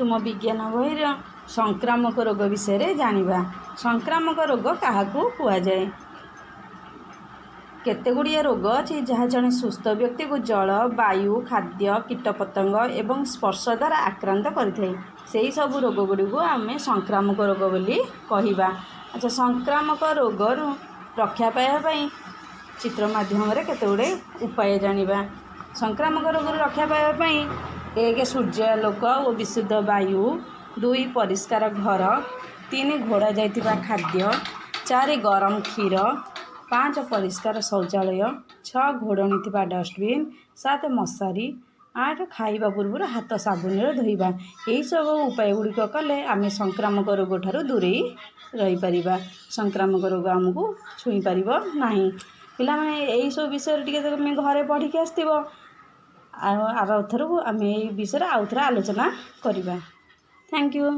तुम विज्ञान बहिर संक्रामक रोग विषय जानिबा। संक्रामक रोग काहाकू कुआजाए। केतेगुड़िए रोग अच्छी जहाँ जड़े सुस्थ व्यक्ति को जल वायु खाद्य कीटपतंग एवं स्पर्श द्वारा आक्रांत करें से सब रोग गुड़ी को आम संक्रामक रोग बोली कहवा। अच्छा, संक्रामक रोग रक्षा पाइबापी चित्र माध्यम केते गुड़े उपाय जानिबा। संक्रामक रोग रक्षा पाइबापी 1 सूर्यालोक और विशुद्ध वायु, 2 परिष्कार घर, 3 घोड़ा जाइतिबा खाद्य, 4 गरम क्षीर, 5 परिष्कार शौचालय, 6 घोड़णी थिबा डस्टबिन, 7 मशारी, 8 खाइबा पूर्व हाथ साबुन धोइबा। यही सब उपाय गुड़िक कले आम संक्रामक रोग ठारू दूरे रही परिबा। संक्रामक रोग आमको छुई पारिबो नाही। पिला माने यही सब विषय टिके तुम घरे पढ़ी के आस्तिबो। आर थरु आम यही विषय आउ थरे आलोचना करिबा। Thank you.